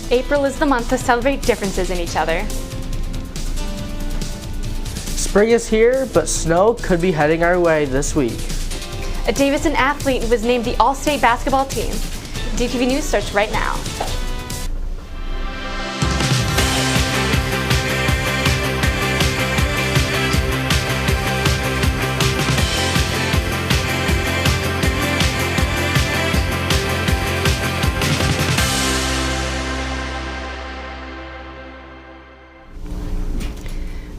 April is the month to celebrate differences in each other. Spring is here, but snow could be heading our way this week. A Davidson athlete was named the All-State basketball team. DTV News starts right now.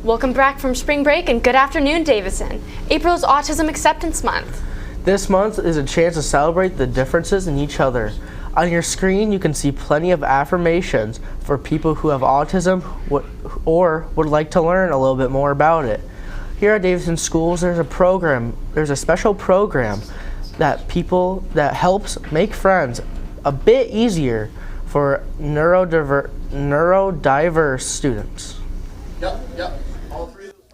Welcome back from spring break and good afternoon, Davidson. April is Autism Acceptance Month. This month is a chance to celebrate the differences in each other. On your screen, you can see plenty of affirmations for people who have autism or would like to learn a little bit more about it. Here at Davidson Schools, there's a special program that helps make friends a bit easier for neurodiverse students. Yep.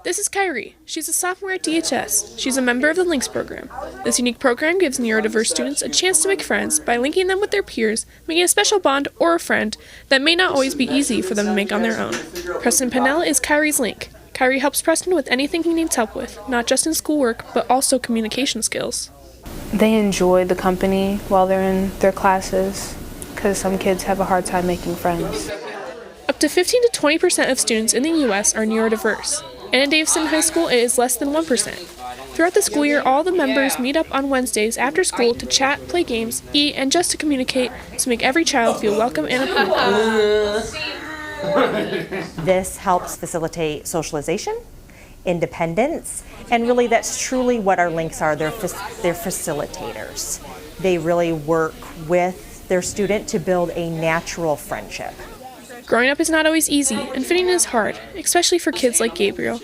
This is Kyrie. She's a sophomore at DHS. She's a member of the Links program. This unique program gives neurodiverse students a chance to make friends by linking them with their peers, making a special bond or a friend that may not always be easy for them to make on their own. Preston Pennell is Kyrie's link. Kyrie helps Preston with anything he needs help with, not just in schoolwork, but also communication skills. They enjoy the company while they're in their classes, because some kids have a hard time making friends. Up to 15 to 20% of students in the U.S. are neurodiverse, and at Davidson High School it is less than 1%. Throughout the school year, all the members meet up on Wednesdays after school to chat, play games, eat, and just to communicate to make every child feel welcome and approved. This helps facilitate socialization, independence, and really that's truly what our links are. They're facilitators. They really work with their student to build a natural friendship. Growing up is not always easy, and fitting in is hard, especially for kids like Gabriel.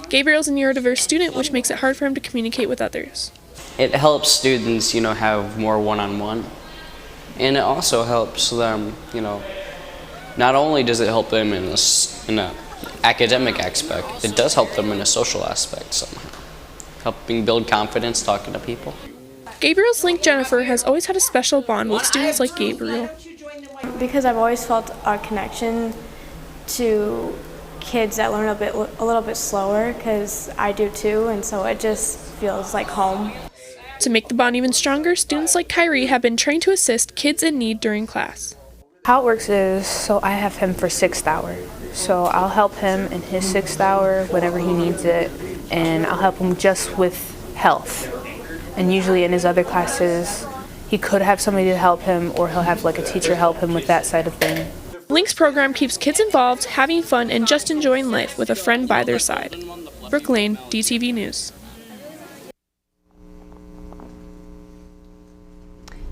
Gabriel's a neurodiverse student, which makes it hard for him to communicate with others. It helps students, have more one-on-one, and it also helps them, not only does it help them in an academic aspect, it does help them in a social aspect somehow, helping build confidence talking to people. Gabriel's link, Jennifer, has always had a special bond with students like Gabriel. Because I've always felt a connection to kids that learn a little bit slower, because I do too, and so it just feels like home. To make the bond even stronger, students like Kyrie have been trained to assist kids in need during class. How it works is, so I have him for 6th hour. So I'll help him in his 6th hour whenever he needs it, and I'll help him just with health. And usually in his other classes, he could have somebody to help him, or he'll have a teacher help him with that side of thing. Links program keeps kids involved, having fun, and just enjoying life with a friend by their side. Brooke Lane, DTV News.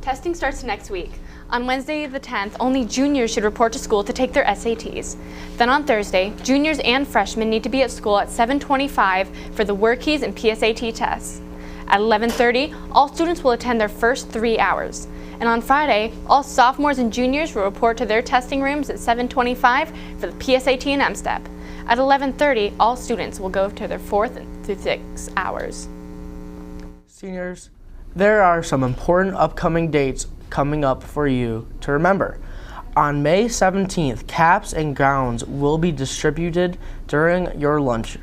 Testing starts next week. On Wednesday the 10th, only juniors should report to school to take their SATs. Then on Thursday, juniors and freshmen need to be at school at 7:25 for the WorkKeys and PSAT tests. At 11:30, all students will attend their first 3 hours. And on Friday, all sophomores and juniors will report to their testing rooms at 7:25 for the PSAT and MSTEP. At 11:30, all students will go to their 4th through 6 hours. Seniors, there are some important upcoming dates coming up for you to remember. On May 17th, caps and gowns will be distributed during your lunch.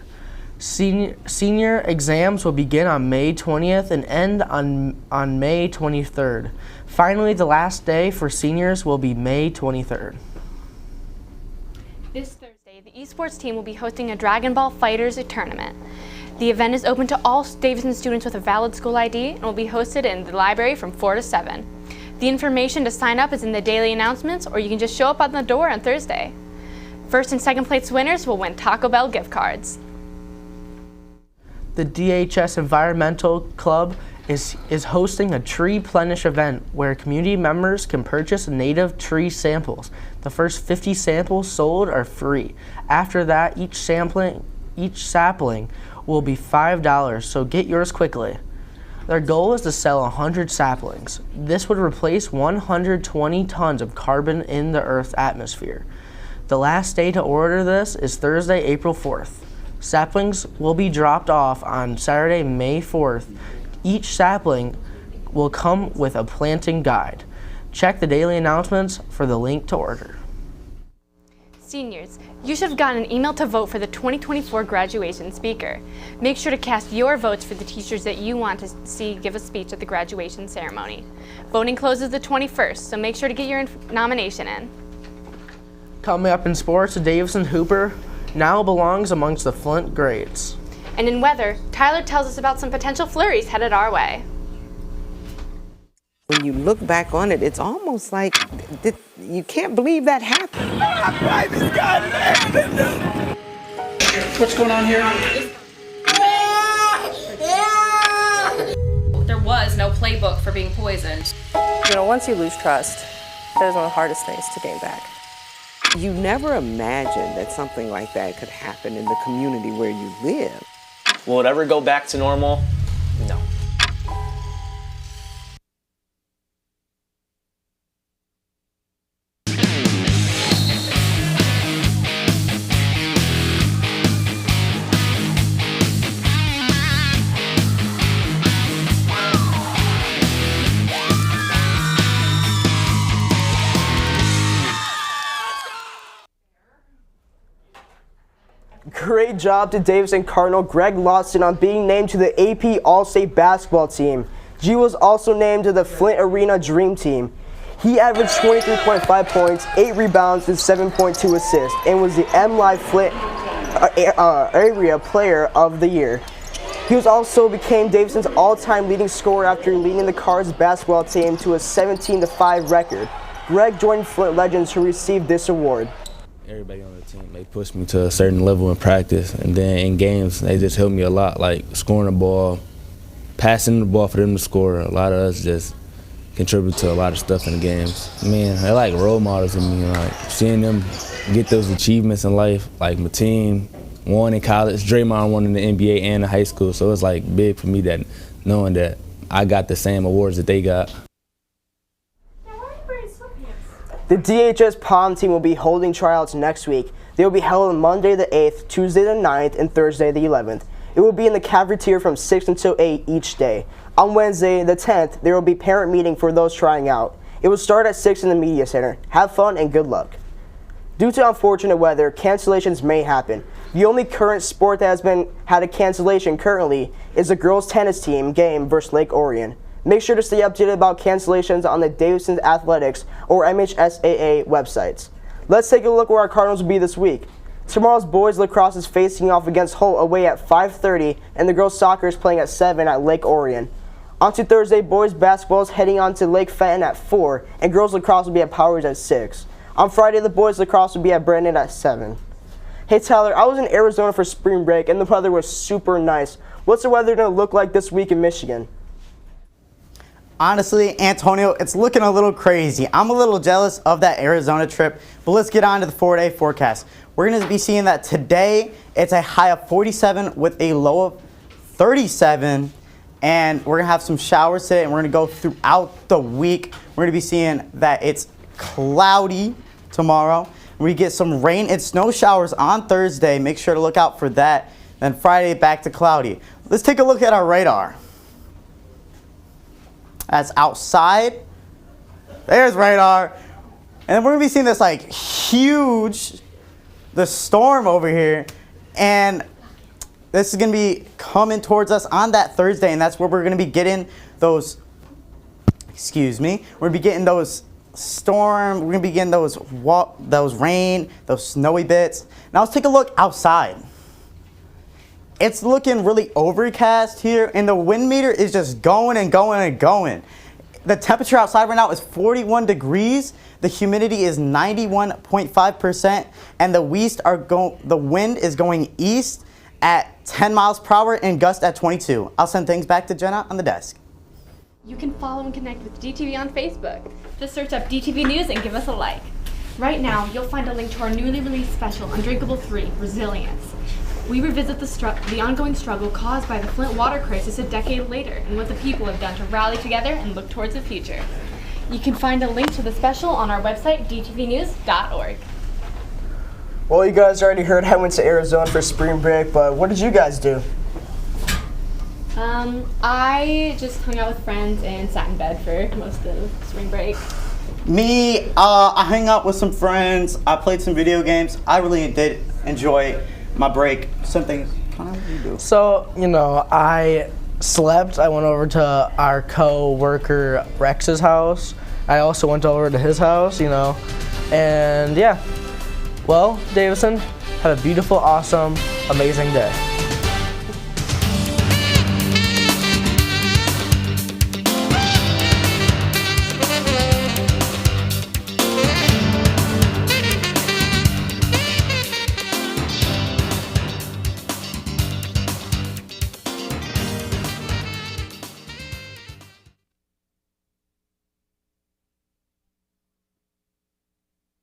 Senior exams will begin on May 20th and end on May 23rd. Finally, the last day for seniors will be May 23rd. This Thursday, the esports team will be hosting a Dragon Ball FighterZ tournament. The event is open to all Davidson students with a valid school ID and will be hosted in the library from 4 to 7. The information to sign up is in the daily announcements, or you can just show up on the door on Thursday. First and second place winners will win Taco Bell gift cards. The DHS Environmental Club is hosting a tree plenish event where community members can purchase native tree samples. The first 50 samples sold are free. After that, each sapling will be $5, so get yours quickly. Their goal is to sell 100 saplings. This would replace 120 tons of carbon in the Earth's atmosphere. The last day to order this is Thursday, April 4th. Saplings will be dropped off on Saturday, May 4th. Each sapling will come with a planting guide. Check the daily announcements for the link to order. Seniors, you should have gotten an email to vote for the 2024 graduation speaker. Make sure to cast your votes for the teachers that you want to see give a speech at the graduation ceremony. Voting closes the 21st, so make sure to get your nomination in. Coming up in sports, Davison Hooper now belongs amongst the Flint greats. And in weather, Tyler tells us about some potential flurries headed our way. When you look back on it, it's almost like you can't believe that happened. What's going on here? There was no playbook for being poisoned. You know, once you lose trust, that is one of the hardest things to gain back. You never imagined that something like that could happen in the community where you live. Will it ever go back to normal? No. Great job to Davison Cardinal Greg Lawson on being named to the AP All-State basketball team. G was also named to the Flint Arena Dream Team. He averaged 23.5 points, 8 rebounds, and 7.2 assists, and was the MLive Flint Area Player of the Year. He also became Davison's all-time leading scorer after leading the Cards basketball team to a 17-5 record. Greg joined Flint legends who received this award. Everybody on the team, they pushed me to a certain level in practice, and then in games, they just helped me a lot, like scoring the ball, passing the ball for them to score. A lot of us just contribute to a lot of stuff in the games. Man, they're like role models to me, like seeing them get those achievements in life. Like my team won in college, Draymond won in the NBA and in high school, so it's like big for me that knowing that I got the same awards that they got. The DHS Palm team will be holding tryouts next week. They will be held on Monday the 8th, Tuesday the 9th, and Thursday the 11th. It will be in the cafeteria from 6 until 8 each day. On Wednesday the 10th, there will be parent meeting for those trying out. It will start at 6 in the media center. Have fun and good luck. Due to unfortunate weather, cancellations may happen. The only current sport that has had a cancellation currently is the girls tennis team game versus Lake Orion. Make sure to stay updated about cancellations on the Davidson Athletics or MHSAA websites. Let's take a look where our Cardinals will be this week. Tomorrow's boys lacrosse is facing off against Holt away at 5:30, and the girls soccer is playing at 7 at Lake Orion. On to Thursday, boys basketball is heading on to Lake Fenton at 4, and girls lacrosse will be at Powers at 6. On Friday, the boys lacrosse will be at Brandon at 7. Hey Tyler, I was in Arizona for spring break, and the weather was super nice. What's the weather going to look like this week in Michigan? Honestly, Antonio, it's looking a little crazy. I'm a little jealous of that Arizona trip, but let's get on to the 4-day forecast. We're going to be seeing that today it's a high of 47 with a low of 37, and we're going to have some showers today, and we're going to go throughout the week. We're going to be seeing that it's cloudy tomorrow. We get some rain and snow showers on Thursday. Make sure to look out for that. Then Friday, back to cloudy. Let's take a look at our radar. That's outside. There's radar. And we're going to be seeing this like huge, the storm over here. And this is going to be coming towards us on that Thursday. And that's where we're going to be getting those, we're going to be getting those storm. We're going to be getting those rain, those snowy bits. Now let's take a look outside. It's looking really overcast here, and the wind meter is just going and going and going. The temperature outside right now is 41 degrees. The humidity is 91.5%, and the wind is going east at 10 miles per hour and gust at 22. I'll send things back to Jenna on the desk. You can follow and connect with DTV on Facebook. Just search up DTV News and give us a like. Right now, you'll find a link to our newly released special, Undrinkable 3, Resilience. We revisit the ongoing struggle caused by the Flint water crisis a decade later and what the people have done to rally together and look towards the future. You can find a link to the special on our website, dtvnews.org. Well, you guys already heard I went to Arizona for spring break, but what did you guys do? I just hung out with friends and sat in bed for most of spring break. Me, I hung out with some friends. I played some video games. I really did enjoy my break. Something kind of you do. So, I slept. I went over to our co-worker Rex's house. I also went over to his house, and yeah. Well, Davison, have a beautiful, awesome, amazing day.